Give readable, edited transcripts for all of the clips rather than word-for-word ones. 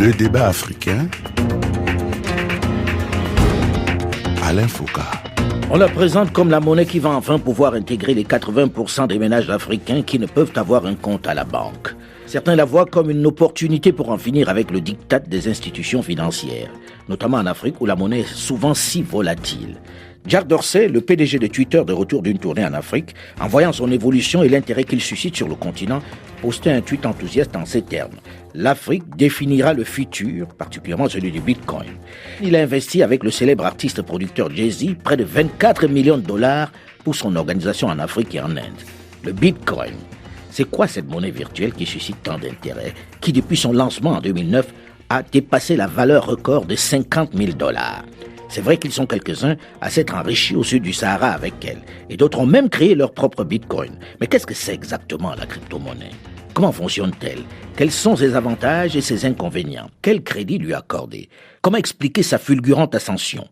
Le débat africain, Alain Foucault. On la présente comme la monnaie qui va enfin pouvoir intégrer les 80% des ménages africains qui ne peuvent avoir un compte à la banque. Certains la voient comme une opportunité pour en finir avec le diktat des institutions financières, notamment en Afrique où la monnaie est souvent si volatile. Jack Dorsey, le PDG de Twitter de retour d'une tournée en Afrique, en voyant son évolution et l'intérêt qu'il suscite sur le continent, postait un tweet enthousiaste en ces termes. L'Afrique définira le futur, particulièrement celui du Bitcoin. Il a investi avec le célèbre artiste-producteur Jay-Z près de 24 millions de dollars pour son organisation en Afrique et en Inde. Le Bitcoin, c'est quoi cette monnaie virtuelle qui suscite tant d'intérêt, qui depuis son lancement en 2009 a dépassé la valeur record de 50 000 dollars. C'est vrai qu'ils sont quelques-uns à s'être enrichis au sud du Sahara avec elle, et d'autres ont même créé leur propre Bitcoin. Mais qu'est-ce que c'est exactement la crypto-monnaie ? Comment fonctionne-t-elle ? Quels sont ses avantages et ses inconvénients ? Quel crédit lui accorder ? Comment expliquer sa fulgurante ascension ?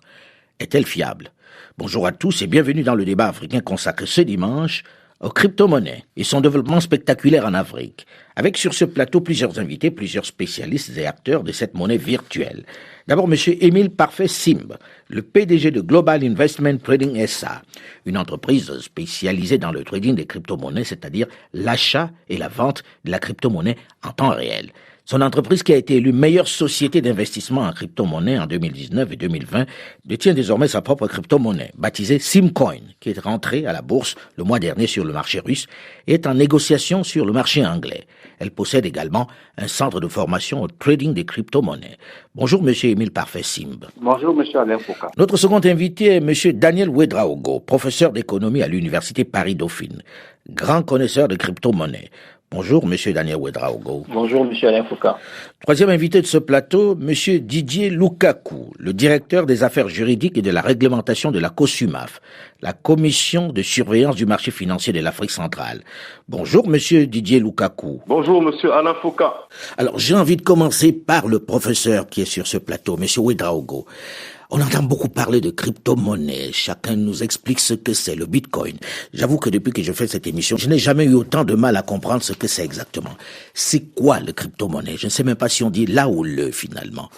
Est-elle fiable ? Bonjour à tous et bienvenue dans le débat africain consacré ce dimanche aux crypto-monnaies et son développement spectaculaire en Afrique, avec sur ce plateau plusieurs invités, plusieurs spécialistes et acteurs de cette monnaie virtuelle. D'abord, M. Émile Parfait Simb, le PDG de Global Investment Trading SA, une entreprise spécialisée dans le trading des crypto-monnaies, c'est-à-dire l'achat et la vente de la crypto-monnaie en temps réel. Son entreprise, qui a été élue meilleure société d'investissement en crypto-monnaie en 2019 et 2020, détient désormais sa propre crypto-monnaie, baptisée Simcoin, qui est rentrée à la bourse le mois dernier sur le marché russe et est en négociation sur le marché anglais. Elle possède également un centre de formation au trading des crypto-monnaies. Bonjour, Monsieur Émile Parfait Simb. Bonjour, Monsieur Alain Foucault. Notre second invité est Monsieur Daniel Ouedraogo, professeur d'économie à l'Université Paris-Dauphine, grand connaisseur de crypto-monnaies. Bonjour, Monsieur Daniel Ouedraogo. Bonjour, Monsieur Alain Foucault. Troisième invité de ce plateau, Monsieur Didier Lukaku, le directeur des affaires juridiques et de la réglementation de la COSUMAF, la Commission de surveillance du marché financier de l'Afrique centrale. Bonjour, Monsieur Didier Lukaku. Bonjour, Monsieur Alain Foucault. Alors, j'ai envie de commencer par le professeur qui est sur ce plateau, Monsieur Ouedraogo. On entend beaucoup parler de crypto-monnaie. Chacun nous explique ce que c'est, le Bitcoin. J'avoue que depuis que je fais cette émission, je n'ai jamais eu autant de mal à comprendre ce que c'est exactement. C'est quoi le crypto-monnaie ? Je ne sais même pas si on dit là ou le, finalement.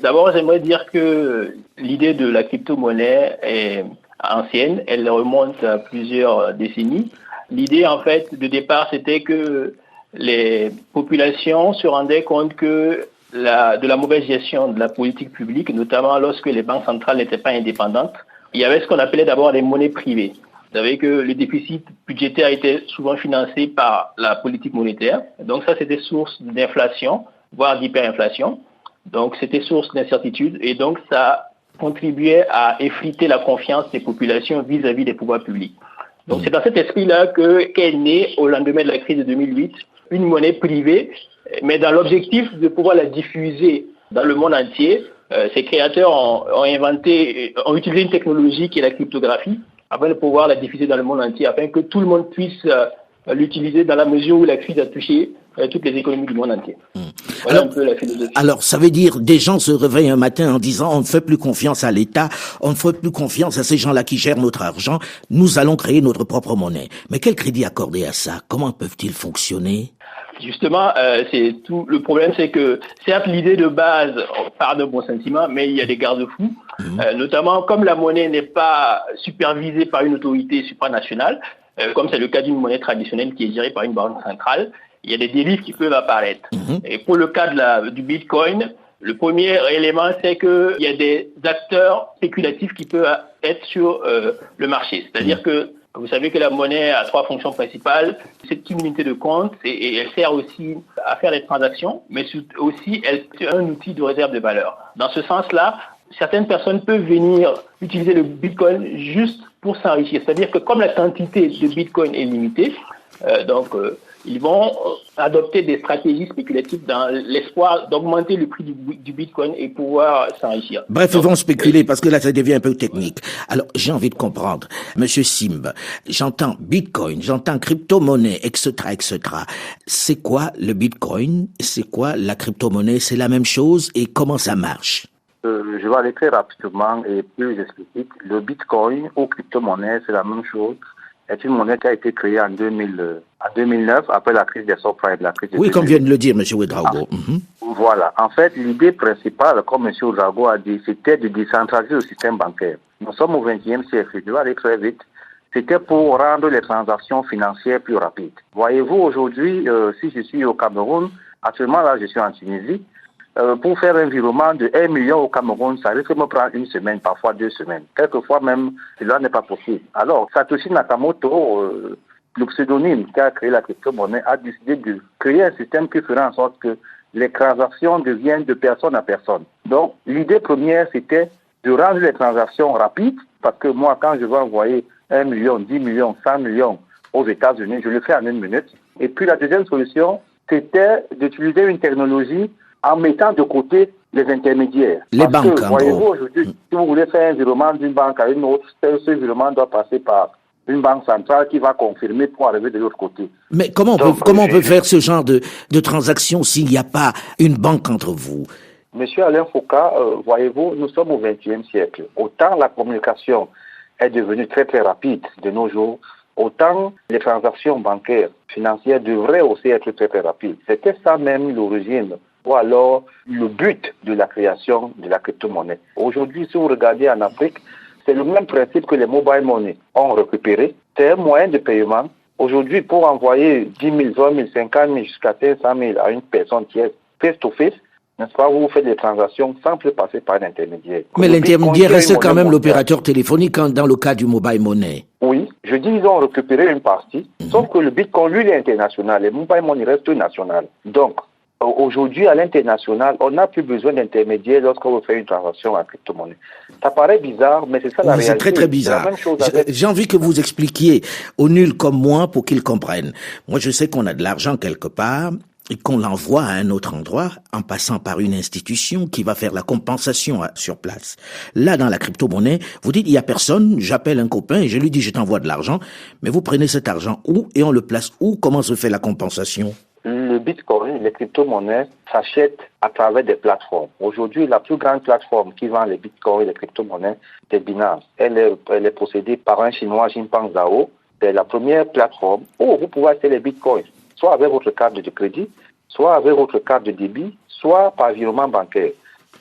D'abord, j'aimerais dire que l'idée de la crypto-monnaie est ancienne. Elle remonte à plusieurs décennies. L'idée, en fait, de départ, c'était que les populations se rendaient compte que de la mauvaise gestion de la politique publique, notamment lorsque les banques centrales n'étaient pas indépendantes. Il y avait ce qu'on appelait d'abord les monnaies privées. Vous savez que le déficit budgétaire était souvent financé par la politique monétaire. Donc ça, c'était source d'inflation, voire d'hyperinflation. Donc c'était source d'incertitude et donc ça contribuait à effriter la confiance des populations vis-à-vis des pouvoirs publics. Donc c'est dans cet esprit-là qu'est née, au lendemain de la crise de 2008, une monnaie privée, mais dans l'objectif de pouvoir la diffuser dans le monde entier. Ces créateurs ont utilisé une technologie qui est la cryptographie afin de pouvoir la diffuser dans le monde entier, afin que tout le monde puisse l'utiliser dans la mesure où la crise a touché toutes les économies du monde entier. Voilà un peu la philosophie. Alors, ça veut dire des gens se réveillent un matin en disant on ne fait plus confiance à l'État, on ne fait plus confiance à ces gens-là qui gèrent notre argent, nous allons créer notre propre monnaie. Mais quel crédit accorder à ça ? Comment peuvent-ils fonctionner ? Justement, c'est tout. Le problème, c'est que certes, l'idée de base part d'un bon sentiment, mais il y a des garde-fous. Notamment, comme la monnaie n'est pas supervisée par une autorité supranationale, comme c'est le cas d'une monnaie traditionnelle qui est gérée par une banque centrale, il y a des dérives qui peuvent apparaître. Et pour le cas du Bitcoin, le premier élément, c'est qu'il y a des acteurs spéculatifs qui peuvent être sur le marché. C'est-à-dire que vous savez que la monnaie a trois fonctions principales. C'est une unité de compte et elle sert aussi à faire des transactions, mais aussi elle est un outil de réserve de valeur. Dans ce sens-là, certaines personnes peuvent venir utiliser le Bitcoin juste pour s'enrichir. C'est-à-dire que comme la quantité de Bitcoin est limitée, ils vont adopter des stratégies spéculatives dans l'espoir d'augmenter le prix du Bitcoin et pouvoir s'enrichir. Bref, ils vont spéculer parce que là, ça devient un peu technique. Alors, j'ai envie de comprendre. Monsieur Simb, j'entends Bitcoin, j'entends crypto-monnaie, etc., etc. C'est quoi le Bitcoin? C'est quoi la crypto-monnaie? C'est la même chose et comment ça marche? Je vais aller très rapidement et plus explicite. Le Bitcoin ou crypto-monnaie, c'est la même chose. C'est une monnaie qui a été créée en 2009, après la crise des subprimes, la crise de Oui, comme vient de le dire M. Ouedraogo. Voilà. En fait, l'idée principale, comme M. Ouedraogo a dit, c'était de décentraliser le système bancaire. Nous sommes au XXe siècle, je vais aller très vite. C'était pour rendre les transactions financières plus rapides. Voyez-vous, aujourd'hui, si je suis au Cameroun, actuellement là, je suis en Tunisie, pour faire un virement de 1 million au Cameroun, ça risque de me prendre 1 semaine, parfois 2 semaines. Quelquefois même, cela n'est pas possible. Alors, Satoshi Nakamoto, le pseudonyme qui a créé la crypto-monnaie, a décidé de créer un système qui ferait en sorte que les transactions deviennent de personne à personne. Donc, l'idée première, c'était de rendre les transactions rapides, parce que moi, quand je veux envoyer 1 million, 10 millions, 100 millions aux États-Unis, je le fais en 1 minute. Et puis, la deuxième solution, c'était d'utiliser une technologie en mettant de côté les intermédiaires. Les banques, que, voyez-vous, aujourd'hui, si vous voulez faire un virement d'une banque à une autre, ce virement doit passer par une banque centrale qui va confirmer pour arriver de l'autre côté. Mais comment on peut faire ce genre de transaction s'il n'y a pas une banque entre vous? Monsieur Alain Foucault, voyez-vous, nous sommes au XXe siècle. Autant la communication est devenue très très rapide de nos jours, autant les transactions bancaires, financières devraient aussi être très très rapides. C'était ça même l'origine, ou alors le but de la création de la crypto-monnaie. Aujourd'hui, si vous regardez en Afrique, c'est le même principe que les mobile money ont récupéré. C'est un moyen de paiement. Aujourd'hui, pour envoyer 10 000, 20 000, 50 000, jusqu'à 500 000 à une personne tierce, face-to-face, n'est-ce pas, vous faites des transactions sans plus passer par un intermédiaire. Mais l'intermédiaire reste quand même l'opérateur téléphonique dans le cas du mobile money. Oui, je dis ils ont récupéré une partie, sauf que le Bitcoin, lui, il est international. Les mobile money restent national. Donc, aujourd'hui, à l'international, on n'a plus besoin d'intermédiaire lorsqu'on veut faire une transaction en crypto-monnaie. Ça paraît bizarre, mais c'est ça la réalité. C'est très très bizarre. J'ai envie que vous expliquiez aux nuls comme moi pour qu'ils comprennent. Moi, je sais qu'on a de l'argent quelque part et qu'on l'envoie à un autre endroit en passant par une institution qui va faire la compensation sur place. Là, dans la crypto-monnaie, vous dites, il y a personne, j'appelle un copain et je lui dis, je t'envoie de l'argent, mais vous prenez cet argent où et on le place où? Comment se fait la compensation? Le Bitcoin, les crypto-monnaies s'achètent à travers des plateformes. Aujourd'hui, la plus grande plateforme qui vend les Bitcoins et les crypto-monnaies, c'est Binance. Elle est possédée par un Chinois, Jinpeng Zhao. C'est la première plateforme où vous pouvez acheter les Bitcoins, soit avec votre carte de crédit, soit avec votre carte de débit, soit par virement bancaire.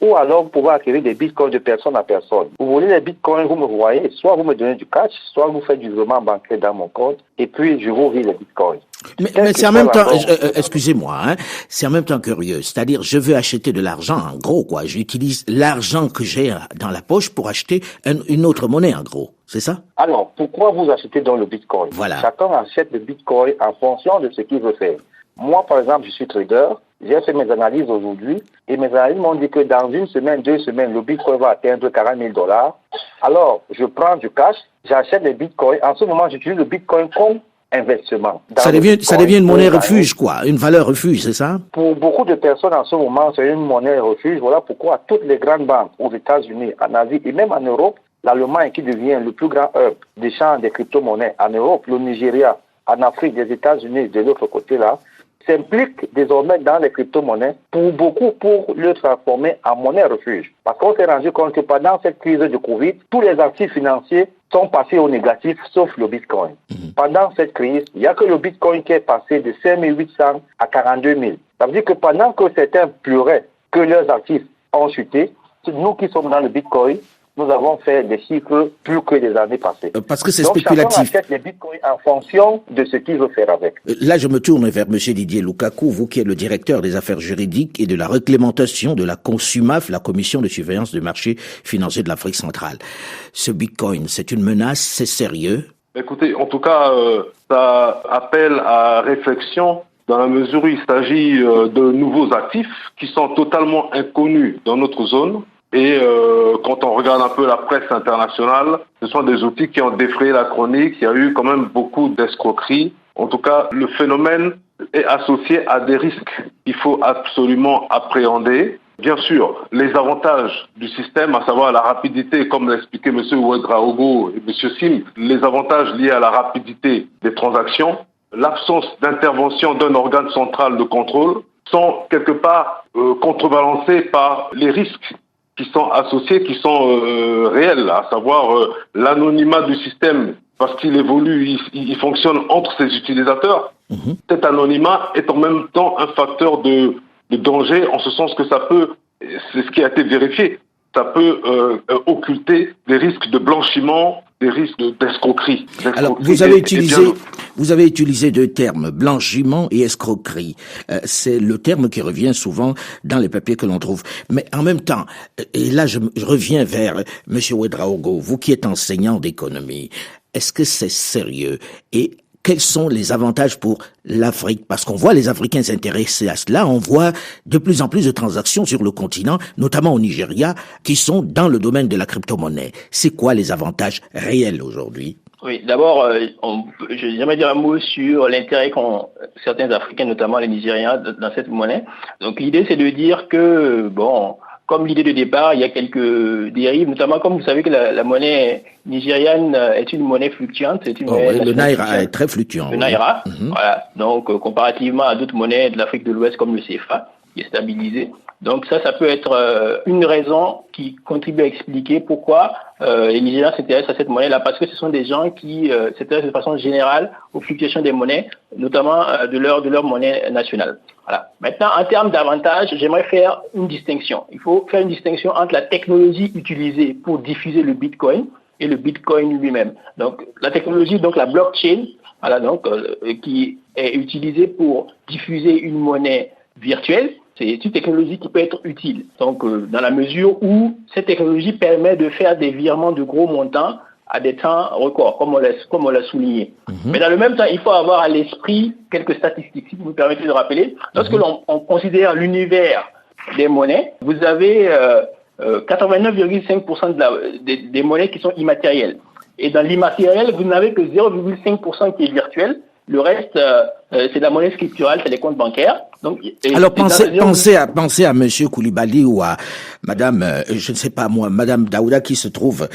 Ou alors, vous pouvez acquérir des bitcoins de personne à personne. Vous voulez les bitcoins, vous me voyez, soit vous me donnez du cash, soit vous faites du virement bancaire dans mon compte, et puis je vous vis les bitcoins. Mais c'est en même temps, excusez-moi, hein, c'est en même temps curieux. C'est-à-dire, je veux acheter de l'argent, en gros, quoi. J'utilise l'argent que j'ai dans la poche pour acheter une autre monnaie, en gros. C'est ça? Alors, pourquoi vous achetez dans le bitcoin? Voilà. Chacun achète le bitcoin en fonction de ce qu'il veut faire. Moi, par exemple, je suis trader. J'ai fait mes analyses aujourd'hui et mes analyses m'ont dit que dans 1 semaine, 2 semaines, le bitcoin va atteindre 40 000 $. Alors, je prends du cash, j'achète des bitcoins. En ce moment, j'utilise le bitcoin comme investissement. Ça devient une monnaie refuge, quoi. Une valeur refuge, c'est ça? Pour beaucoup de personnes en ce moment, c'est une monnaie refuge. Voilà pourquoi toutes les grandes banques aux États-Unis, en Asie et même en Europe, l'Allemagne qui devient le plus grand hub d'échange des crypto-monnaies en Europe, le Nigeria, en Afrique, des États-Unis, de l'autre côté là, s'implique désormais dans les crypto-monnaies pour le transformer en monnaie refuge. Parce qu'on s'est rendu compte que pendant cette crise de Covid, tous les actifs financiers sont passés au négatif, sauf le Bitcoin. Pendant cette crise, il n'y a que le Bitcoin qui est passé de 5 800 à 42 000. Ça veut dire que pendant que certains pleuraient que leurs actifs ont chuté, nous qui sommes dans le Bitcoin, nous avons fait des chiffres plus que les années passées. Parce que c'est donc, spéculatif. Chacun achète les bitcoins en fonction de ce qu'il veut faire avec. Là, je me tourne vers M. Didier Lukaku, vous qui êtes le directeur des affaires juridiques et de la réglementation de la CONSUMAF, la Commission de surveillance du marché financier de l'Afrique centrale. Ce bitcoin, c'est une menace, c'est sérieux? Écoutez, en tout cas, ça appelle à réflexion dans la mesure où il s'agit de nouveaux actifs qui sont totalement inconnus dans notre zone. Et quand on regarde un peu la presse internationale, ce sont des outils qui ont défrayé la chronique. Il y a eu quand même beaucoup d'escroqueries. En tout cas, le phénomène est associé à des risques qu'il faut absolument appréhender. Bien sûr, les avantages du système, à savoir la rapidité, comme l'a expliqué M. Ouedraogo et M. Sim, les avantages liés à la rapidité des transactions, l'absence d'intervention d'un organe central de contrôle sont quelque part contrebalancés par les risques qui sont associés, qui sont réels, à savoir l'anonymat du système, parce qu'il évolue, il fonctionne entre ses utilisateurs. Cet anonymat est en même temps un facteur de de danger, en ce sens que ça peut, c'est ce qui a été vérifié, ça peut occulter des risques de blanchiment, des risques d'escroquerie. Alors, vous avez utilisé deux termes, blanchiment et escroquerie. C'est le terme qui revient souvent dans les papiers que l'on trouve. Mais en même temps, et là je reviens vers M. Ouédraogo, vous qui êtes enseignant d'économie, est-ce que c'est sérieux? Et quels sont les avantages pour l'Afrique? Parce qu'on voit les Africains s'intéresser à cela, on voit de plus en plus de transactions sur le continent, notamment au Nigeria, qui sont dans le domaine de la crypto-monnaie. C'est quoi les avantages réels aujourd'hui? Oui, d'abord, j'aimerais dire un mot sur l'intérêt qu'ont certains Africains, notamment les Nigériens, dans cette monnaie. Donc l'idée, c'est de dire que, bon, comme l'idée de départ, il y a quelques dérives, notamment comme vous savez que la monnaie nigériane est une monnaie fluctuante. C'est une monnaie le Naira est très fluctuant. Le Naira, voilà. Donc, comparativement à d'autres monnaies de l'Afrique de l'Ouest comme le CFA, qui est stabilisé. Donc ça peut être une raison qui contribue à expliquer pourquoi les Nigériens s'intéressent à cette monnaie-là, parce que ce sont des gens qui s'intéressent de façon générale aux fluctuations des monnaies, notamment de leur monnaie nationale. Voilà. Maintenant, en termes d'avantages, j'aimerais faire une distinction. Il faut faire une distinction entre la technologie utilisée pour diffuser le Bitcoin et le Bitcoin lui-même. Donc la technologie, donc la blockchain, voilà, donc qui est utilisée pour diffuser une monnaie virtuelle. C'est une technologie qui peut être utile. Donc, dans la mesure où cette technologie permet de faire des virements de gros montants à des temps records, comme on l'a souligné. Mais dans le même temps, il faut avoir à l'esprit quelques statistiques, si vous me permettez de rappeler. Lorsque l'on considère l'univers des monnaies, vous avez 89,5% des monnaies qui sont immatérielles. Et dans l'immatériel, vous n'avez que 0,5% qui est virtuel. Le reste, c'est de la monnaie scripturale, c'est les comptes bancaires. Donc, alors pensez à Monsieur Koulibaly ou à Madame, je ne sais pas moi, Madame Daouda qui se trouve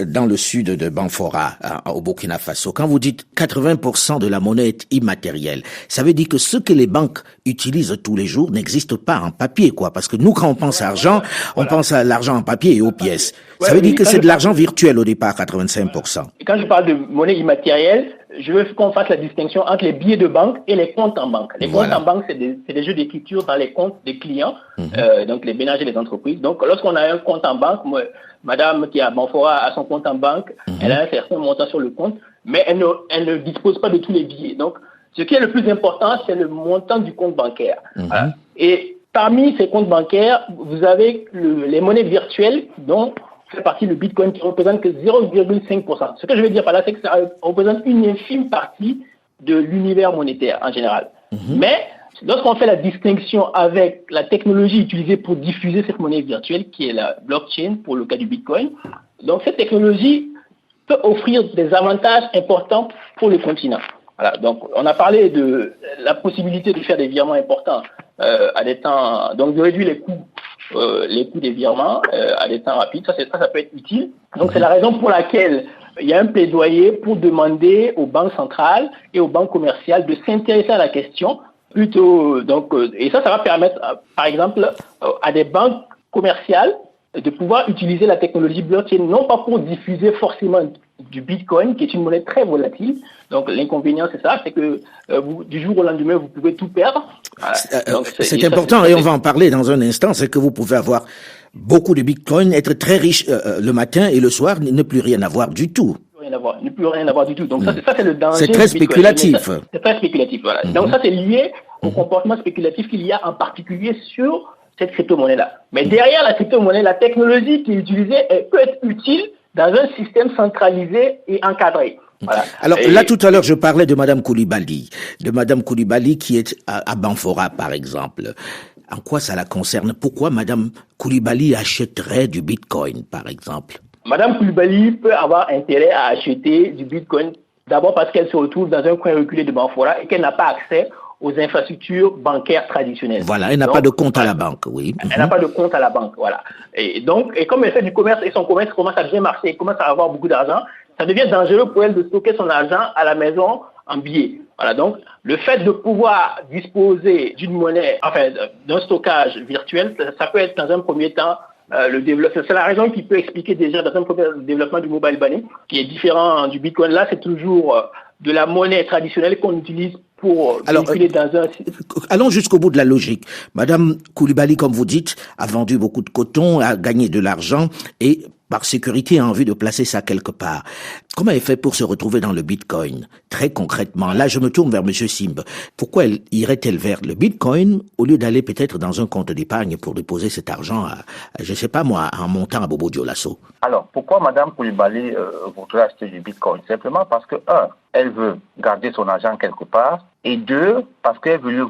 dans le sud de Banfora, au Burkina Faso. Quand vous dites 80% de la monnaie est immatérielle, ça veut dire que ce que les banques utilisent tous les jours n'existe pas en papier, quoi. Parce que nous, quand on pense à argent, on pense à l'argent en papier et aux pièces. Ça veut dire que c'est de l'argent virtuel au départ, 85%. Et quand je parle de monnaie immatérielle, je veux qu'on fasse la distinction entre les billets de banque et les comptes en banque. Les comptes en banque, c'est des jeux d'écriture dans les comptes des clients, donc les ménages et les entreprises. Donc, lorsqu'on a un compte en banque, madame qui est à Banfora a son compte en banque, elle a un certain montant sur le compte, mais elle ne dispose pas de tous les billets. Donc, ce qui est le plus important, c'est le montant du compte bancaire. Voilà. Et parmi ces comptes bancaires, vous avez les monnaies virtuelles dont fait partie le Bitcoin qui représente que 0,5%. Ce que je veux dire par là, c'est que ça représente une infime partie de l'univers monétaire en général. Mais lorsqu'on fait la distinction avec la technologie utilisée pour diffuser cette monnaie virtuelle, qui est la blockchain pour le cas du Bitcoin, donc cette technologie peut offrir des avantages importants pour le continent. Voilà, donc on a parlé de la possibilité de faire des virements importants à des temps, donc de réduire les coûts des virements à des temps rapides. Ça peut être utile. Donc c'est la raison pour laquelle il y a un plaidoyer pour demander aux banques centrales et aux banques commerciales de s'intéresser à la question plutôt. Donc et ça va permettre, par exemple, à des banques commerciales de pouvoir utiliser la technologie blockchain, non pas pour diffuser forcément du Bitcoin, qui est une monnaie très volatile. Donc l'inconvénient, c'est ça, c'est que du jour au lendemain, vous pouvez tout perdre. C'est important, et on va en parler dans un instant, c'est que vous pouvez avoir beaucoup de Bitcoin, être très riche le matin et le soir, ne plus rien avoir du tout. Ne plus rien avoir du tout. Donc ça c'est le danger. C'est très spéculatif. C'est très spéculatif, voilà. Donc ça, c'est lié au comportement spéculatif qu'il y a en particulier sur cette crypto-monnaie-là. Mais derrière la crypto-monnaie, la technologie qui est utilisée, elle peut être utile dans un système centralisé et encadré. Voilà. Alors là, tout à l'heure, je parlais de Madame Koulibaly qui est à Banfora, par exemple. En quoi ça la concerne? Pourquoi Madame Koulibaly achèterait du Bitcoin, par exemple? Madame Koulibaly peut avoir intérêt à acheter du Bitcoin, d'abord parce qu'elle se retrouve dans un coin reculé de Banfora et qu'elle n'a pas accès aux infrastructures bancaires traditionnelles. Voilà, elle n'a pas de compte à la banque, oui. Elle n'a pas de compte à la banque, voilà. Et comme elle fait du commerce et son commerce commence à bien marcher, elle commence à avoir beaucoup d'argent, ça devient dangereux pour elle de stocker son argent à la maison en billets. Voilà, donc le fait de pouvoir disposer d'une monnaie, enfin d'un stockage virtuel, ça peut être dans un premier temps le développement. C'est la raison qui peut expliquer déjà dans un premier développement du mobile money, qui est différent du Bitcoin. Là, c'est toujours de la monnaie traditionnelle qu'on utilise pour véhiculer dans un... Allons jusqu'au bout de la logique. Madame Koulibaly, comme vous dites, a vendu beaucoup de coton, a gagné de l'argent et par sécurité a envie de placer ça quelque part. Comment elle fait pour se retrouver dans le Bitcoin? Très concrètement, là je me tourne vers Monsieur Simb. Pourquoi irait-elle vers le Bitcoin au lieu d'aller peut-être dans un compte d'épargne pour déposer cet argent à je sais pas moi, en montant à Bobo Dioulasso? Alors, pourquoi Madame Koulibaly voudrait acheter du Bitcoin? Simplement parce que, elle veut garder son argent quelque part, et 2, parce qu'elle veut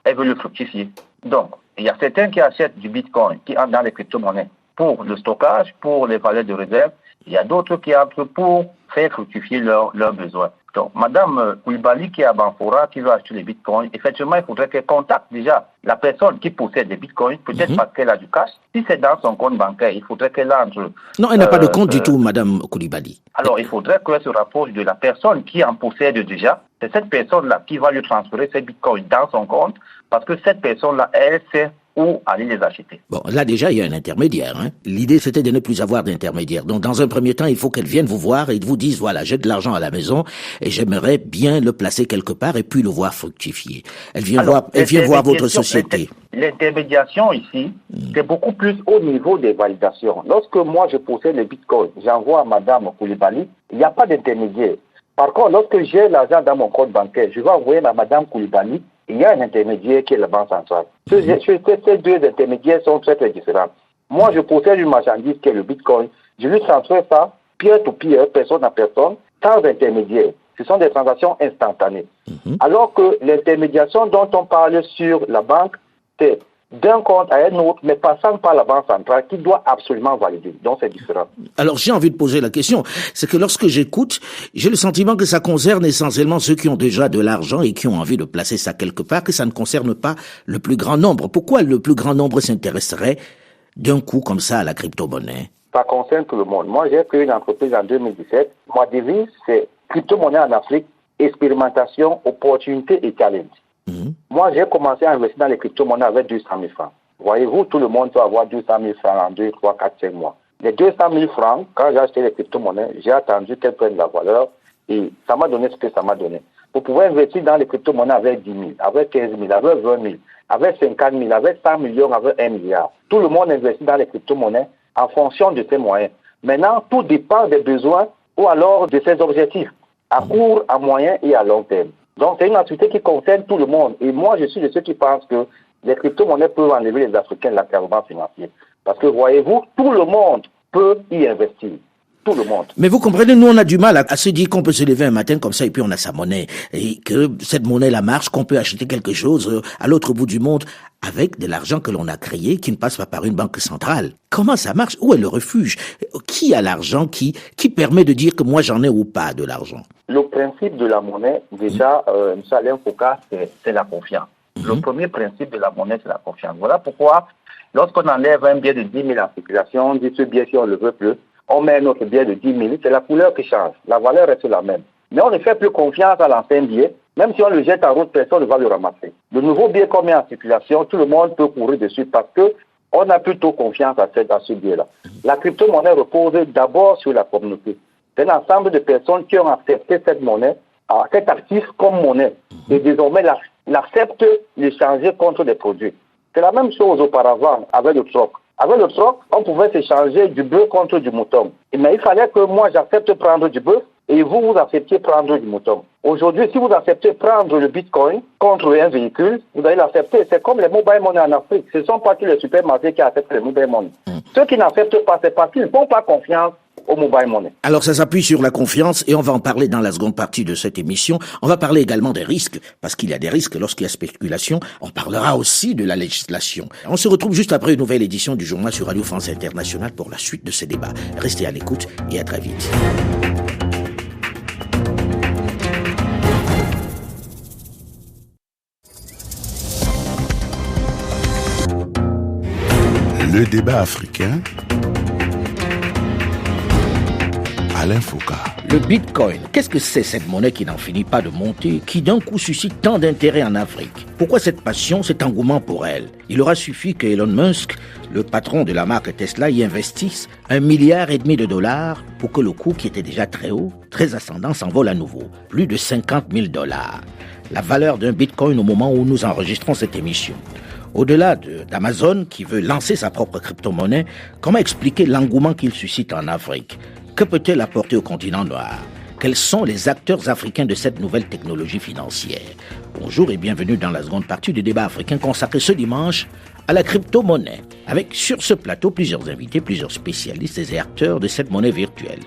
elle veut le fructifier. Donc, il y a certains qui achètent du Bitcoin, qui entrent dans les crypto-monnaies pour le stockage, pour les valeurs de réserve. Il y a d'autres qui entrent pour faire fructifier leurs besoins. Donc, Madame Koulibaly qui est à Banfora, qui veut acheter les bitcoins, effectivement, il faudrait qu'elle contacte déjà la personne qui possède des bitcoins, peut-être parce qu'elle a du cash. Si c'est dans son compte bancaire, il faudrait qu'elle entre... Non, elle n'a pas de compte du tout, Madame Koulibaly. Alors, il faudrait qu'elle se rapproche de la personne qui en possède déjà. C'est cette personne-là qui va lui transférer ses bitcoins dans son compte, parce que cette personne-là, elle sait où aller les acheter. Bon, là déjà, il y a un intermédiaire. L'idée, c'était de ne plus avoir d'intermédiaire. Donc, dans un premier temps, il faut qu'elle vienne vous voir et vous dise, voilà, j'ai de l'argent à la maison et j'aimerais bien le placer quelque part et puis le voir fructifier. Elle vient voir votre société. L'intermédiation ici, c'est beaucoup plus au niveau des validations. Lorsque moi, je possède les bitcoins, j'envoie à Madame Koulibaly, il n'y a pas d'intermédiaire. Par contre, lorsque j'ai l'argent dans mon compte bancaire, je vais envoyer à Madame Koulibaly. Il y a un intermédiaire qui est la Banque centrale. Ces deux intermédiaires sont très, très différents. Moi, je possède une marchandise qui est le Bitcoin. Je lui transfère ça, peer-to-peer, personne à personne, sans intermédiaire. Ce sont des transactions instantanées. Alors que l'intermédiation dont on parle sur la banque, c'est d'un compte à un autre, mais passant par la Banque centrale qui doit absolument valider. Donc, c'est différent. Alors, j'ai envie de poser la question. C'est que lorsque j'écoute, j'ai le sentiment que ça concerne essentiellement ceux qui ont déjà de l'argent et qui ont envie de placer ça quelque part, que ça ne concerne pas le plus grand nombre. Pourquoi le plus grand nombre s'intéresserait d'un coup comme ça à la crypto-monnaie? Ça concerne tout le monde. Moi, j'ai créé une entreprise en 2017. Ma devise, c'est crypto-monnaie en Afrique, expérimentation, opportunité et challenge. Moi, j'ai commencé à investir dans les crypto-monnaies avec 200 000 francs. Voyez-vous, tout le monde peut avoir 200 000 francs en 2, 3, 4, 5 mois. Les 200 000 francs, quand j'ai acheté les crypto-monnaies, j'ai attendu qu'elles prennent la valeur et ça m'a donné ce que ça m'a donné. Vous pouvez investir dans les crypto-monnaies avec 10 000, avec 15 000, avec 20 000, avec 50 000, avec 100 millions, avec 1 milliard. Tout le monde investit dans les crypto-monnaies en fonction de ses moyens. Maintenant, tout dépend des besoins ou alors de ses objectifs, à court, à moyen et à long terme. Donc, c'est une activité qui concerne tout le monde. Et moi, je suis de ceux qui pensent que les crypto-monnaies peuvent enlever les Africains de l'enclavement financier. Parce que, voyez-vous, tout le monde peut y investir. Tout le monde. Mais vous comprenez, nous, on a du mal à se dire qu'on peut se lever un matin comme ça et puis on a sa monnaie. Et que cette monnaie-là marche, qu'on peut acheter quelque chose à l'autre bout du monde avec de l'argent que l'on a créé qui ne passe pas par une banque centrale. Comment ça marche? Où est le refuge? Qui a l'argent qui permet de dire que moi j'en ai ou pas de l'argent? Le principe de la monnaie, déjà, M. Alain Foucault, c'est la confiance. Le premier principe de la monnaie, c'est la confiance. Voilà pourquoi, lorsqu'on enlève un billet de 10 000 en circulation, on dit ce billet, si on ne le veut plus, on met un autre billet de 10 000, c'est la couleur qui change. La valeur reste la même. Mais on ne fait plus confiance à l'ancien billet. Même si on le jette en route, personne ne va le ramasser. Le nouveau billet qu'on met en circulation, tout le monde peut courir dessus parce qu'on a plutôt confiance à ce billet-là. La crypto-monnaie repose d'abord sur la communauté. C'est un ensemble de personnes qui ont accepté cette monnaie, cet actif comme monnaie. Et désormais, l'acceptent l'échanger contre des produits. C'est la même chose auparavant avec le troc. Avec le troc, on pouvait s'échanger du bœuf contre du mouton. Mais il fallait que moi, j'accepte prendre du bœuf et vous acceptiez prendre du mouton. Aujourd'hui, si vous acceptez prendre le bitcoin contre un véhicule, vous allez l'accepter. C'est comme les mobile money en Afrique. Ce ne sont pas tous les supermarchés qui acceptent les mobile money. Ceux qui n'acceptent pas, c'est parce qu'ils ne font pas confiance au mobile money. Alors ça s'appuie sur la confiance et on va en parler dans la seconde partie de cette émission. On va parler également des risques, parce qu'il y a des risques lorsqu'il y a spéculation. On parlera aussi de la législation. On se retrouve juste après une nouvelle édition du journal sur Radio France Internationale pour la suite de ces débats. Restez à l'écoute et à très vite. Le débat africain, Alain Foucault. Le Bitcoin, qu'est-ce que c'est cette monnaie qui n'en finit pas de monter, qui d'un coup suscite tant d'intérêt en Afrique? Pourquoi cette passion, cet engouement pour elle? Il aura suffi que Elon Musk, le patron de la marque Tesla, y investisse $1,5 milliard pour que le coût, qui était déjà très haut, très ascendant, s'envole à nouveau. Plus de $50 000. La valeur d'un Bitcoin au moment où nous enregistrons cette émission. Au-delà d'Amazon, qui veut lancer sa propre crypto-monnaie, comment expliquer l'engouement qu'il suscite en Afrique? Que peut-elle apporter au continent noir? Quels sont les acteurs africains de cette nouvelle technologie financière? Bonjour et bienvenue dans la seconde partie du débat africain consacré ce dimanche à la crypto-monnaie. Avec sur ce plateau plusieurs invités, plusieurs spécialistes et acteurs de cette monnaie virtuelle.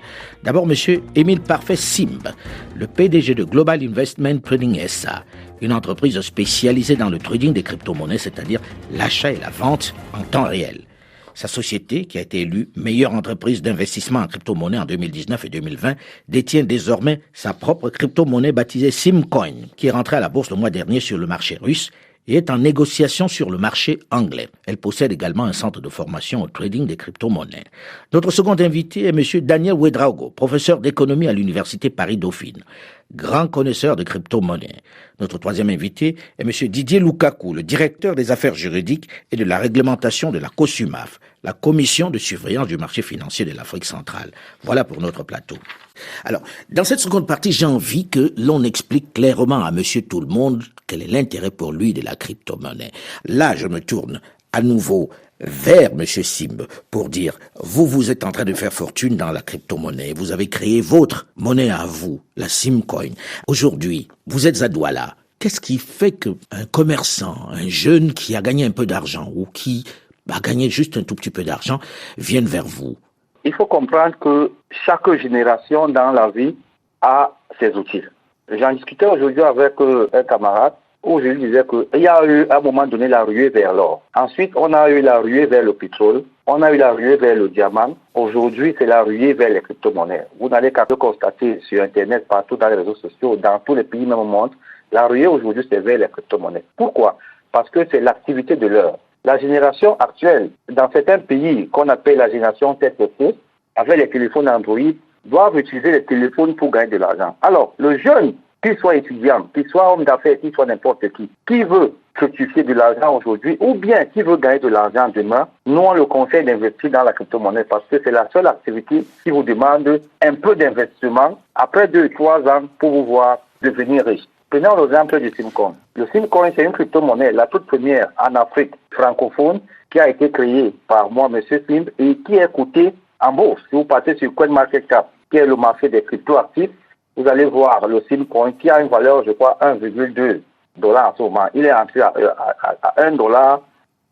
D'abord, M. Émile Parfait Simb, le PDG de Global Investment Trading SA, une entreprise spécialisée dans le trading des crypto-monnaies, c'est-à-dire l'achat et la vente en temps réel. Sa société, qui a été élue meilleure entreprise d'investissement en crypto-monnaie en 2019 et 2020, détient désormais sa propre crypto-monnaie baptisée Simcoin, qui est rentrée à la bourse le mois dernier sur le marché russe et est en négociation sur le marché anglais. Elle possède également un centre de formation au trading des crypto-monnaies. Notre second invité est M. Daniel Ouédraogo, professeur d'économie à l'Université Paris-Dauphine, grand connaisseur de crypto-monnaies. Notre troisième invité est M. Didier Lukaku, le directeur des affaires juridiques et de la réglementation de la COSUMAF, la Commission de surveillance du marché financier de l'Afrique centrale. Voilà pour notre plateau. Alors, dans cette seconde partie, j'ai envie que l'on explique clairement à Monsieur Tout-le-Monde quel est l'intérêt pour lui de la crypto-monnaie. Là, je me tourne à nouveau vers Monsieur Simb pour dire, vous êtes en train de faire fortune dans la crypto-monnaie. Vous avez créé votre monnaie à vous, la Simcoin. Aujourd'hui, vous êtes à Douala. Qu'est-ce qui fait qu'un commerçant, un jeune qui a gagné un peu d'argent ou qui a gagné juste un tout petit peu d'argent, vienne vers vous? Il faut comprendre que chaque génération dans la vie a ses outils. J'en discutais aujourd'hui avec un camarade où je lui disais qu'il y a eu à un moment donné la ruée vers l'or. Ensuite, on a eu la ruée vers le pétrole. On a eu la ruée vers le diamant. Aujourd'hui, c'est la ruée vers les crypto-monnaies. Vous n'allez qu'à le constater sur Internet, partout dans les réseaux sociaux, dans tous les pays même au monde. La ruée aujourd'hui, c'est vers les crypto-monnaies. Pourquoi? Parce que c'est l'activité de l'heure. La génération actuelle, dans certains pays qu'on appelle la génération TTC, avec les téléphones Android, doivent utiliser les téléphones pour gagner de l'argent. Alors, le jeune, qu'il soit étudiant, qu'il soit homme d'affaires, qu'il soit n'importe qui veut fructifier de l'argent aujourd'hui, ou bien qui veut gagner de l'argent demain, nous on le conseille d'investir dans la crypto-monnaie parce que c'est la seule activité qui vous demande un peu d'investissement après 2-3 ans pour vous voir devenir riche. Prenons l'exemple du Simcoin. Le Simcoin, c'est une crypto-monnaie, la toute première en Afrique francophone, qui a été créée par moi, M. Simb, et qui est cotée en bourse. Si vous partez sur CoinMarketCap, qui est le marché des crypto-actifs, vous allez voir le Simcoin qui a une valeur, je crois, $1,2 en ce moment. Il est entré à $1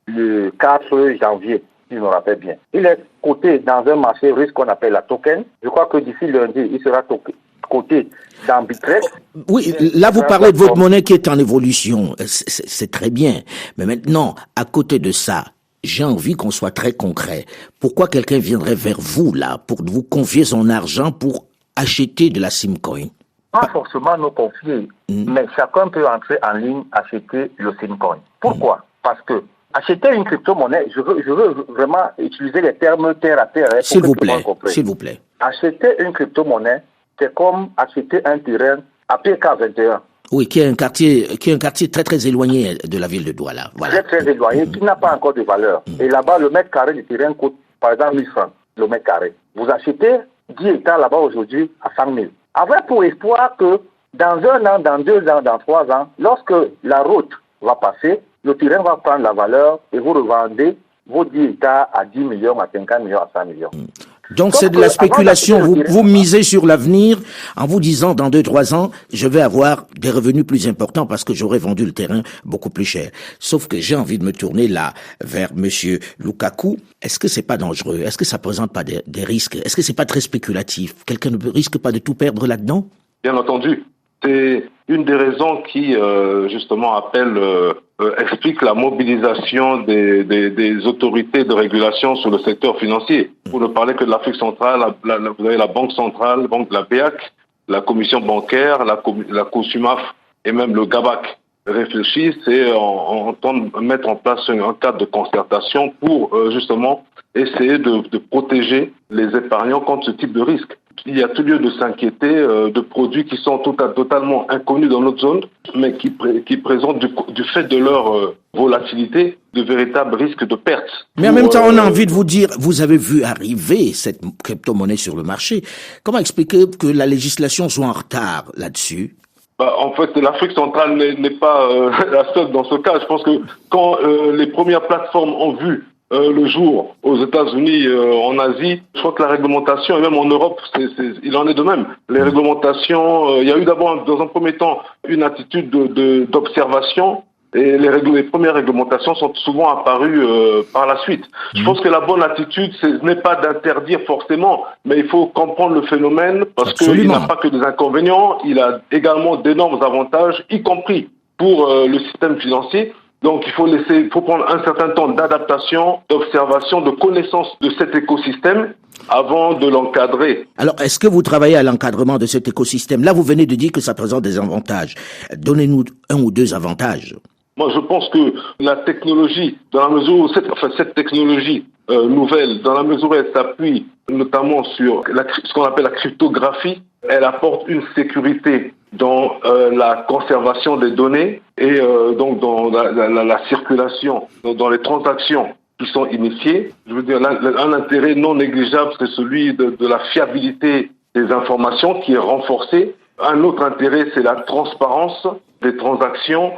le 4 janvier, si je me rappelle bien. Il est coté dans un marché russe qu'on appelle la token. Je crois que d'ici lundi, il sera coté dans Bittrex. Oui, là vous parlez de votre monnaie qui est en évolution. C'est très bien. Mais maintenant, à côté de ça, j'ai envie qu'on soit très concret. Pourquoi quelqu'un viendrait vers vous, là, pour vous confier son argent pour acheter de la Simcoin? Pas forcément nous confier, mais chacun peut entrer en ligne, acheter le Simcoin. Pourquoi? Parce que acheter une crypto-monnaie, je veux vraiment utiliser les termes terre à terre. S'il vous plaît. Acheter une crypto-monnaie, c'est comme acheter un terrain à PK21. Oui, qui est un quartier très très éloigné de la ville de Douala. Voilà. Très très éloigné, qui n'a pas encore de valeur. Et là-bas, le mètre carré du terrain coûte, par exemple, 1000 francs, le mètre carré. Vous achetez 10 hectares là-bas aujourd'hui à 100 000. Avec pour espoir que dans 1 an, dans 2 ans, dans 3 ans, lorsque la route va passer, le terrain va prendre la valeur et vous revendez vos 10 hectares à 10 millions, à 50 millions, à 100 millions. Donc c'est de la spéculation. Vous misez sur l'avenir en vous disant dans 2-3 ans, je vais avoir des revenus plus importants parce que j'aurai vendu le terrain beaucoup plus cher. Sauf que j'ai envie de me tourner là vers Monsieur Lukaku. Est-ce que c'est pas dangereux? Est-ce que ça présente pas des risques? Est-ce que c'est pas très spéculatif? Quelqu'un ne risque pas de tout perdre là-dedans? Bien entendu. C'est une des raisons qui, justement, explique la mobilisation des autorités de régulation sur le secteur financier. Pour ne parler que de l'Afrique centrale, vous avez la Banque centrale, la BEAC, la Commission bancaire, la COSUMAF et même le GABAC réfléchissent et entendent mettre en place un cadre de concertation pour, justement, essayer de protéger les épargnants contre ce type de risque. il y a tout lieu de s'inquiéter de produits qui sont totalement inconnus dans notre zone, mais qui présentent du fait de leur volatilité de véritables risques de perte. Mais en même temps, on a envie de vous dire, vous avez vu arriver cette crypto-monnaie sur le marché. Comment expliquer que la législation soit en retard là-dessus? En fait, l'Afrique centrale n'est pas la seule dans ce cas. Je pense que quand les premières plateformes ont vu le jour aux États-Unis, en Asie, je crois que la réglementation, et même en Europe, il en est de même. Les réglementations, il y a eu d'abord, dans un premier temps, une attitude d'observation, et les premières réglementations sont souvent apparues par la suite. Je pense que la bonne attitude, ce n'est pas d'interdire forcément, mais il faut comprendre le phénomène, parce qu'il n'a pas que des inconvénients, il a également d'énormes avantages, y compris pour le système financier. Donc il faut prendre un certain temps d'adaptation, d'observation, de connaissance de cet écosystème avant de l'encadrer. Alors, est-ce que vous travaillez à l'encadrement de cet écosystème? Là, vous venez de dire que ça présente des avantages. Donnez-nous un ou deux avantages. Moi, je pense que la technologie, dans la mesure où cette technologie nouvelle, dans la mesure où elle s'appuie notamment sur ce qu'on appelle la cryptographie, elle apporte une sécurité dans la conservation des données et donc dans la circulation, dans les transactions qui sont initiées. Je veux dire, un intérêt non négligeable, c'est celui de la fiabilité des informations qui est renforcée. Un autre intérêt, c'est la transparence des transactions.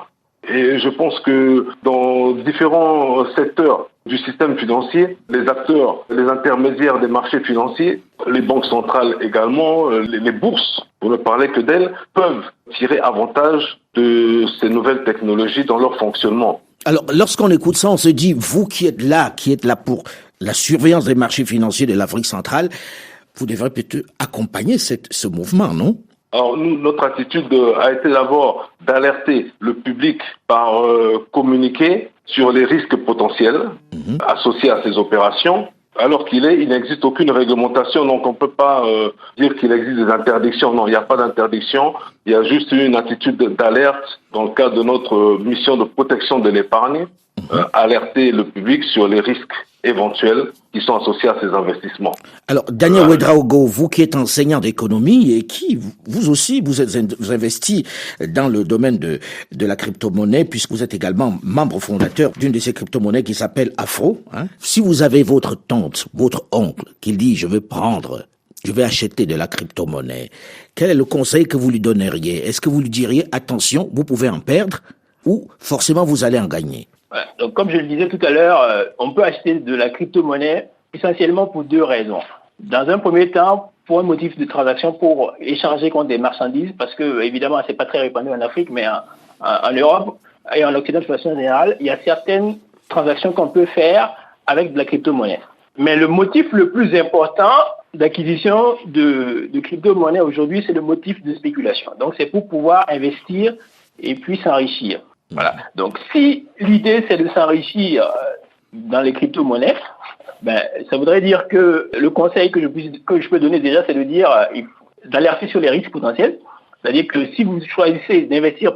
Et je pense que dans différents secteurs du système financier, les acteurs, les intermédiaires des marchés financiers, les banques centrales également, les bourses, pour ne parler que d'elles, peuvent tirer avantage de ces nouvelles technologies dans leur fonctionnement. Alors, lorsqu'on écoute ça, on se dit, vous qui êtes là pour la surveillance des marchés financiers de l'Afrique centrale, vous devrez peut-être accompagner ce mouvement, non? Alors nous, notre attitude a été d'abord d'alerter le public par communiquer sur les risques potentiels associés à ces opérations. Alors il n'existe aucune réglementation, donc on ne peut pas dire qu'il existe des interdictions. Non, il n'y a pas d'interdiction. Il y a juste une attitude d'alerte dans le cadre de notre mission de protection de l'épargne, alerter le public sur les risques éventuels qui sont associés à ces investissements. Alors, Daniel Ouedraogo, vous qui êtes enseignant d'économie et qui, vous aussi, vous investi dans le domaine de la crypto-monnaie, puisque vous êtes également membre fondateur d'une de ces crypto-monnaies qui s'appelle Afro. Si vous avez votre tante, votre oncle, qui dit « je vais acheter de la crypto-monnaie », quel est le conseil que vous lui donneriez? Est-ce que vous lui diriez « attention, vous pouvez en perdre » ou « forcément vous allez en gagner » ? Donc, comme je le disais tout à l'heure, on peut acheter de la crypto-monnaie essentiellement pour deux raisons. Dans un premier temps, pour un motif de transaction, pour échanger contre des marchandises, parce que, évidemment, c'est pas très répandu en Afrique, mais en Europe et en Occident de façon générale, il y a certaines transactions qu'on peut faire avec de la crypto-monnaie. Mais le motif le plus important d'acquisition de crypto-monnaie aujourd'hui, c'est le motif de spéculation. Donc, c'est pour pouvoir investir et puis s'enrichir. Voilà. Donc, si l'idée, c'est de s'enrichir dans les crypto-monnaies, ça voudrait dire que le conseil que je peux donner déjà, c'est de dire d'alerter sur les risques potentiels. C'est-à-dire que si vous choisissez d'investir,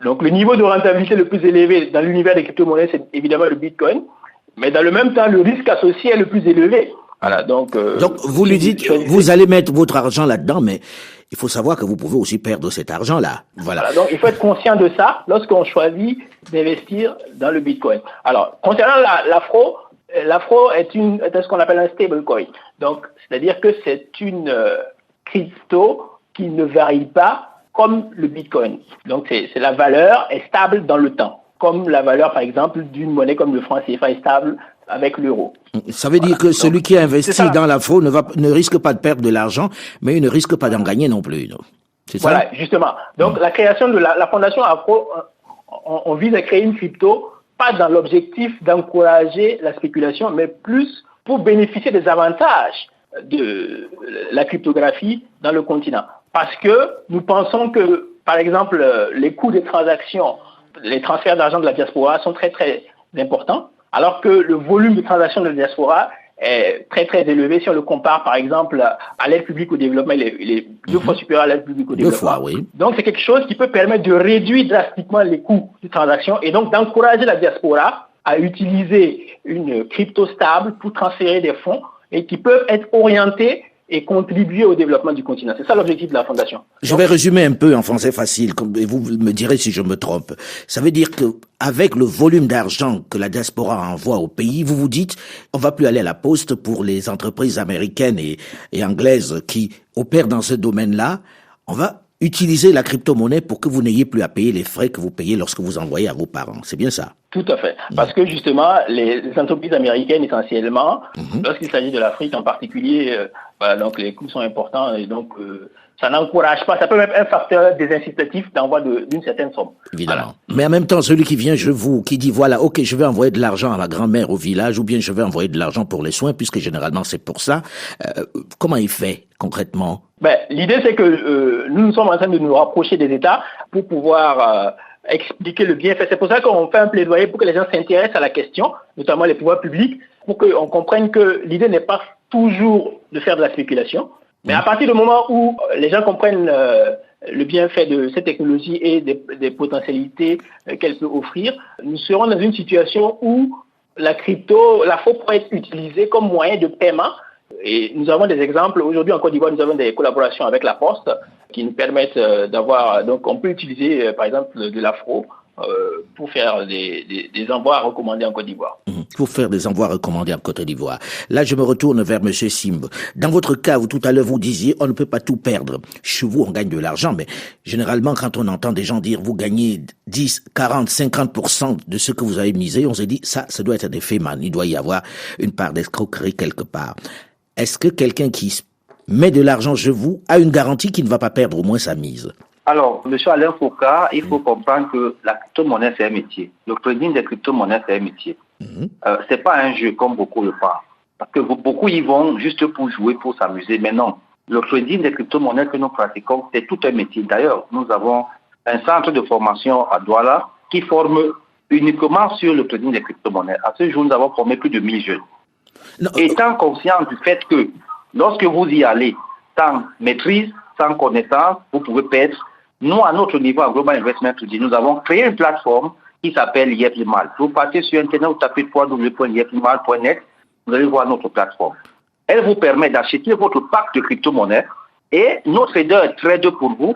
donc le niveau de rentabilité le plus élevé dans l'univers des crypto-monnaies, c'est évidemment le Bitcoin. Mais dans le même temps, le risque associé est le plus élevé. Voilà. Donc vous lui dites, vous allez mettre votre argent là-dedans, mais il faut savoir que vous pouvez aussi perdre cet argent-là. Voilà. Donc, il faut être conscient de ça lorsqu'on choisit d'investir dans le Bitcoin. Alors, concernant l'Afro est ce qu'on appelle un stablecoin. Donc, c'est-à-dire que c'est une crypto qui ne varie pas comme le Bitcoin. Donc, la valeur est stable dans le temps. Comme la valeur, par exemple, d'une monnaie comme le franc CFA est stable avec l'euro. Ça veut dire que celui qui investit dans l'Afro ne risque pas de perdre de l'argent, mais il ne risque pas d'en gagner non plus. C'est ça? Voilà, justement. Donc, la création de la fondation Afro, on vise à créer une crypto, pas dans l'objectif d'encourager la spéculation, mais plus pour bénéficier des avantages de la cryptographie dans le continent. Parce que nous pensons que, par exemple, les coûts des transactions, les transferts d'argent de la diaspora sont très, très importants, alors que le volume de transactions de la diaspora est très, très élevé si on le compare, par exemple, à l'aide publique au développement. Il est deux fois supérieur à l'aide publique au développement. 2 fois, oui. Donc, c'est quelque chose qui peut permettre de réduire drastiquement les coûts de transactions et donc d'encourager la diaspora à utiliser une crypto stable pour transférer des fonds et qui peuvent être orientés et contribuer au développement du continent. C'est ça l'objectif de la Fondation. Je vais résumer un peu en français facile, et vous me direz si je me trompe. Ça veut dire que avec le volume d'argent que la diaspora envoie au pays, vous vous dites, on va plus aller à la poste pour les entreprises américaines et anglaises qui opèrent dans ce domaine-là. On va utiliser la crypto-monnaie pour que vous n'ayez plus à payer les frais que vous payez lorsque vous envoyez à vos parents. C'est bien ça? Tout à fait. Parce que justement, les entreprises américaines essentiellement, lorsqu'il s'agit de l'Afrique en particulier, donc les coûts sont importants et donc ça n'encourage pas, ça peut être un facteur désincitatif d'envoi d'une certaine somme. Évidemment. Voilà. Mais en même temps, celui qui vient qui dit voilà, ok, je vais envoyer de l'argent à la grand-mère au village ou bien je vais envoyer de l'argent pour les soins puisque généralement c'est pour ça, comment il fait concrètement? L'idée c'est que nous sommes en train de nous rapprocher des États pour pouvoir expliquer le bienfait. C'est pour ça qu'on fait un plaidoyer pour que les gens s'intéressent à la question, notamment les pouvoirs publics, pour qu'on comprenne que l'idée n'est pas toujours de faire de la spéculation, mais à partir du moment où les gens comprennent le bienfait de cette technologie et des potentialités qu'elle peut offrir, nous serons dans une situation où la faux pourrait être utilisée comme moyen de paiement. Et nous avons des exemples. Aujourd'hui, en Côte d'Ivoire, nous avons des collaborations avec la Poste qui nous permettent d'avoir... Donc, on peut utiliser, par exemple, de l'afro pour faire des envois recommandés en Côte d'Ivoire. Pour faire des envois recommandés en Côte d'Ivoire. Là, je me retourne vers M. Simb. Dans votre cas, tout à l'heure, vous disiez, on ne peut pas tout perdre. Chez vous, on gagne de l'argent, mais généralement, quand on entend des gens dire, vous gagnez 10, 40, 50% de ce que vous avez misé, on se dit, ça doit être des faits, man. Il doit y avoir une part d'escroquerie quelque part. Est-ce que quelqu'un qui met de l'argent chez vous a une garantie qu'il ne va pas perdre au moins sa mise? Alors, M. Alain Foucault, il faut comprendre que la crypto-monnaie, c'est un métier. Le trading des crypto-monnaies, c'est un métier. C'est pas un jeu comme beaucoup le pensent. Parce que beaucoup y vont juste pour jouer, pour s'amuser. Mais non, le trading des crypto-monnaies que nous pratiquons, c'est tout un métier. D'ailleurs, nous avons un centre de formation à Douala qui forme uniquement sur le trading des crypto-monnaies. À ce jour, nous avons formé plus de 1000 jeunes. Étant conscient du fait que lorsque vous y allez sans maîtrise, sans connaissance, vous pouvez perdre. Nous, à notre niveau, à Global Investment Study, nous avons créé une plateforme qui s'appelle YEFIMAL. Vous partez sur Internet, vous tapez www.yefimal.net, vous allez voir notre plateforme. Elle vous permet d'acheter votre pack de crypto-monnaies et notre trader trade pour vous.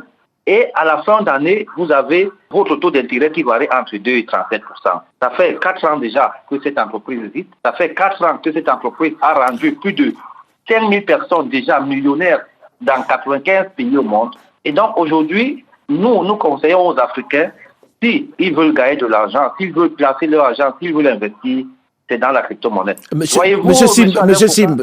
Et à la fin d'année, vous avez votre taux d'intérêt qui varie entre 2 et 37%. Ça fait 4 ans déjà que cette entreprise existe. Ça fait 4 ans que cette entreprise a rendu plus de 5000 personnes déjà millionnaires dans 95 pays au monde. Et donc aujourd'hui, nous conseillons aux Africains, s'ils veulent gagner de l'argent, s'ils veulent placer leur argent, s'ils veulent investir, c'est dans la crypto-monnaie. Monsieur Sim,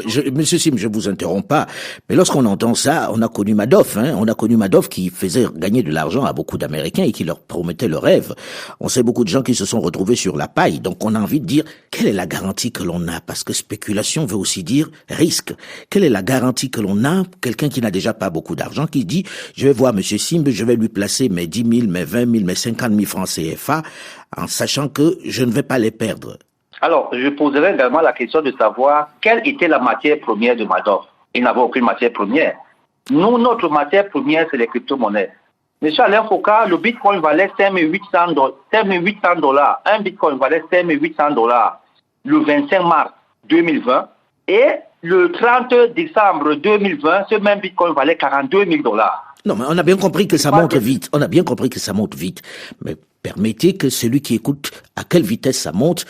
je vous interromps pas. Mais lorsqu'on entend ça, on a connu Madoff, on a connu Madoff qui faisait gagner de l'argent à beaucoup d'Américains et qui leur promettait le rêve. On sait beaucoup de gens qui se sont retrouvés sur la paille. Donc on a envie de dire, quelle est la garantie que l'on a? Parce que spéculation veut aussi dire risque. Quelle est la garantie que l'on a? Quelqu'un qui n'a déjà pas beaucoup d'argent, qui dit, je vais voir Monsieur Sim, je vais lui placer mes 10 000, mes 20 000, mes 50 000 francs CFA, en sachant que je ne vais pas les perdre. Alors, je poserai également la question de savoir quelle était la matière première de Madoff. Il n'avait aucune matière première. Nous, notre matière première, c'est les crypto-monnaies. Monsieur Alain Foucault, le bitcoin valait 5800 $. Un bitcoin valait 5800 $ le 25 mars 2020. Et le 30 décembre 2020, ce même bitcoin valait 42 000 $. Non, mais on a bien compris que ça monte vite. On a bien compris que ça monte vite. Mais permettez que celui qui écoute à quelle vitesse ça monte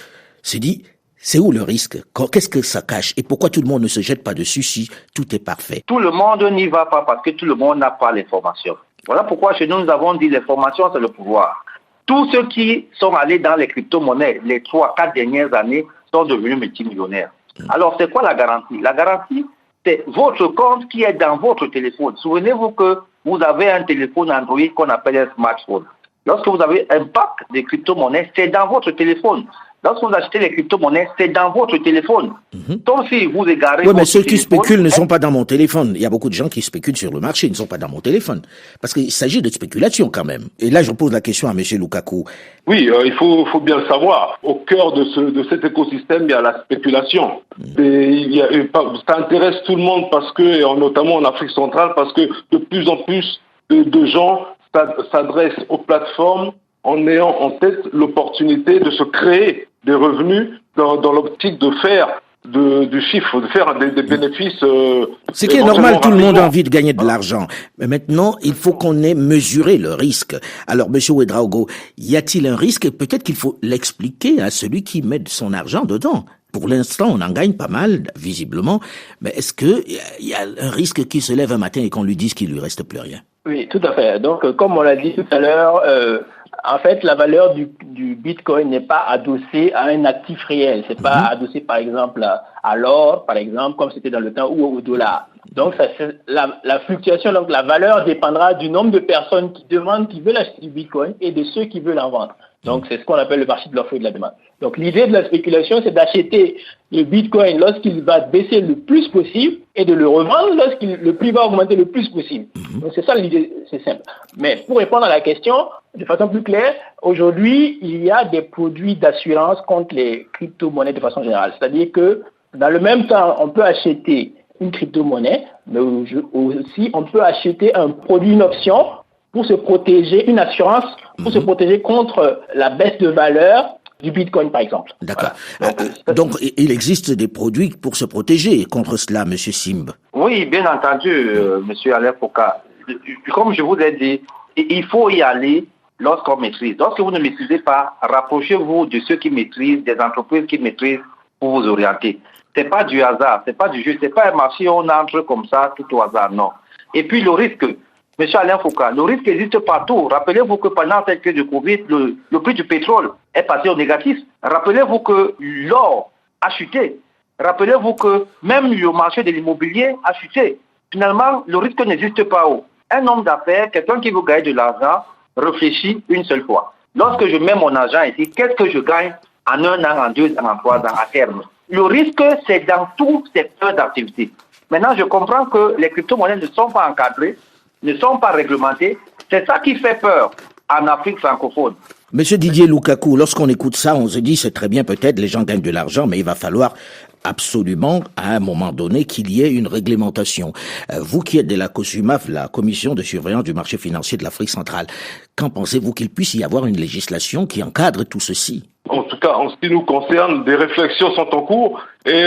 se dit, c'est où le risque? Qu'est-ce que ça cache? Et pourquoi tout le monde ne se jette pas dessus si tout est parfait? Tout le monde n'y va pas parce que tout le monde n'a pas l'information. Voilà pourquoi chez nous, nous avons dit l'information, c'est le pouvoir. Tous ceux qui sont allés dans les crypto-monnaies les 3-4 dernières années sont devenus multimillionnaires. Alors, c'est quoi la garantie? La garantie, c'est votre compte qui est dans votre téléphone. Souvenez-vous que vous avez un téléphone Android qu'on appelle un smartphone. Lorsque vous avez un pack de crypto-monnaies, c'est dans votre téléphone. Lorsque vous achetez les crypto-monnaies, c'est dans votre téléphone. Donc si vous égarez... Oui, mais ceux qui spéculent ne sont pas dans mon téléphone. Il y a beaucoup de gens qui spéculent sur le marché, ils ne sont pas dans mon téléphone. Parce qu'il s'agit de spéculation quand même. Et là, je pose la question à M. Lukaku. Oui, il faut bien le savoir. Au cœur de cet écosystème, il y a la spéculation. Ça intéresse tout le monde parce que, et notamment en Afrique centrale, parce que de plus en plus de gens s'adressent aux plateformes en ayant en tête l'opportunité de se créer des revenus dans l'optique de faire du chiffre, de faire des bénéfices. Ce qui est normal, tout le monde a envie de gagner de l'argent. Mais maintenant, il faut qu'on ait mesuré le risque. Alors, Monsieur Ouédraogo, y a-t-il un risque? Peut-être qu'il faut l'expliquer à celui qui met son argent dedans. Pour l'instant, on en gagne pas mal, visiblement. Mais est-ce que il y a un risque qu'il se lève un matin et qu'on lui dise qu'il lui reste plus rien? Oui, tout à fait. Donc, comme on l'a dit tout à l'heure, en fait, la valeur du Bitcoin n'est pas adossée à un actif réel. C'est pas adossé, par exemple, à l'or, par exemple, comme c'était dans le temps, ou au dollar. Donc, la fluctuation, donc la valeur dépendra du nombre de personnes qui demandent, qui veulent acheter du Bitcoin et de ceux qui veulent en vendre. Donc, c'est ce qu'on appelle le marché de l'offre et de la demande. Donc, l'idée de la spéculation, c'est d'acheter le Bitcoin lorsqu'il va baisser le plus possible et de le revendre lorsqu'il le prix va augmenter le plus possible. Donc, c'est ça l'idée, c'est simple. Mais pour répondre à la question, de façon plus claire, aujourd'hui, il y a des produits d'assurance contre les crypto-monnaies de façon générale. C'est-à-dire que, dans le même temps, on peut acheter une crypto-monnaie, mais aussi, on peut acheter un produit, une option, pour se protéger, une assurance pour se protéger contre la baisse de valeur du Bitcoin, par exemple. D'accord. Voilà. Donc, il existe des produits pour se protéger contre cela, Monsieur Simb. Oui, bien entendu, Monsieur Alain Foka. Comme je vous ai dit, il faut y aller lorsqu'on maîtrise. Lorsque vous ne maîtrisez pas, rapprochez-vous de ceux qui maîtrisent, des entreprises qui maîtrisent pour vous orienter. C'est pas du hasard, c'est pas du jeu, c'est pas un marché où on entre comme ça tout au hasard, non. Et puis le risque, Monsieur Alain Foka, le risque existe partout. Rappelez-vous que pendant cette crise de Covid, le prix du pétrole est passé au négatif. Rappelez-vous que l'or a chuté. Rappelez-vous que même le marché de l'immobilier a chuté. Finalement, le risque n'existe pas. Un homme d'affaires, quelqu'un qui veut gagner de l'argent, réfléchit une seule fois. Lorsque je mets mon argent ici, qu'est-ce que je gagne en 1 an, en 2 ans, en 3 ans à terme? Le risque, c'est dans tout secteur d'activité. Maintenant, je comprends que les crypto-monnaies ne sont pas encadrées, ne sont pas réglementées. C'est ça qui fait peur en Afrique francophone. Monsieur Didier Lukaku, lorsqu'on écoute ça, on se dit c'est très bien, peut-être les gens gagnent de l'argent, mais il va falloir absolument, à un moment donné, qu'il y ait une réglementation. Vous qui êtes de la COSUMAF, la Commission de surveillance du marché financier de l'Afrique centrale, qu'en pensez-vous qu'il puisse y avoir une législation qui encadre tout ceci? En tout cas, en ce qui nous concerne, des réflexions sont en cours et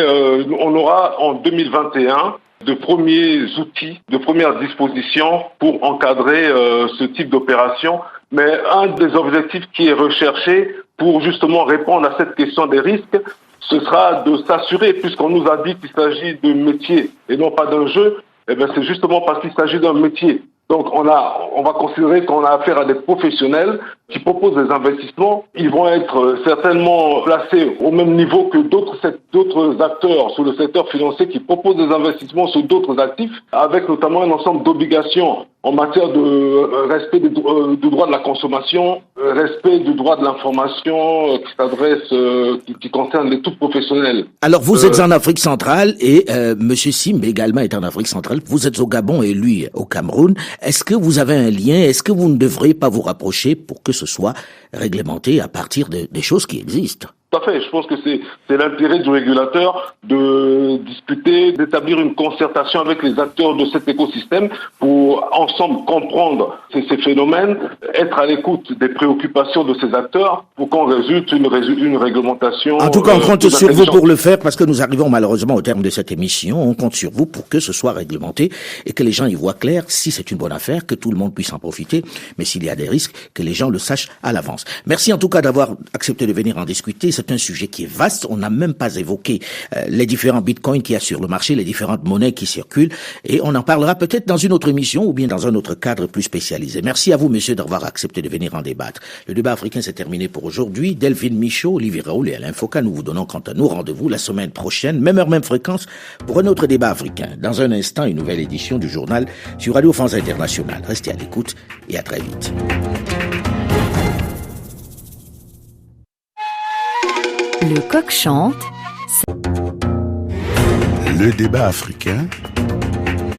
on aura en 2021 de premiers outils, de premières dispositions pour encadrer ce type d'opération. Mais un des objectifs qui est recherché pour justement répondre à cette question des risques, ce sera de s'assurer, puisqu'on nous a dit qu'il s'agit de métier et non pas d'un jeu, eh bien c'est justement parce qu'il s'agit d'un métier. Donc on va considérer qu'on a affaire à des professionnels qui proposent des investissements. Ils vont être certainement placés au même niveau que d'autres acteurs sur le secteur financier qui proposent des investissements sur d'autres actifs, avec notamment un ensemble d'obligations en matière de respect du droit de la consommation, respect du droit de l'information qui concerne les tout professionnels. Alors vous êtes en Afrique centrale et Monsieur Simb également est en Afrique centrale. Vous êtes au Gabon et lui au Cameroun. Est-ce que vous avez un lien? Est-ce que vous ne devriez pas vous rapprocher pour que ce soit réglementé à partir des choses qui existent? Tout à fait. Je pense que c'est l'intérêt du régulateur de discuter, d'établir une concertation avec les acteurs de cet écosystème pour ensemble comprendre ces phénomènes, être à l'écoute des préoccupations de ces acteurs pour qu'on résulte une réglementation. En tout cas, on compte sur vous pour le faire parce que nous arrivons malheureusement au terme de cette émission. On compte sur vous pour que ce soit réglementé et que les gens y voient clair si c'est une bonne affaire, que tout le monde puisse en profiter. Mais s'il y a des risques, que les gens le sachent à l'avance. Merci en tout cas d'avoir accepté de venir en discuter. C'est un sujet qui est vaste. On n'a même pas évoqué les différents bitcoins qu'il y a sur le marché, les différentes monnaies qui circulent. Et on en parlera peut-être dans une autre émission ou bien dans un autre cadre plus spécialisé. Merci à vous, monsieur, d'avoir accepté de venir en débattre. Le débat africain s'est terminé pour aujourd'hui. Delphine Michaud, Olivier Raoul et Alain Foka, nous vous donnons quant à nous rendez-vous la semaine prochaine, même heure, même fréquence, pour un autre débat africain. Dans un instant, une nouvelle édition du journal sur Radio France Internationale. Restez à l'écoute et à très vite. Le coq chante. Le débat africain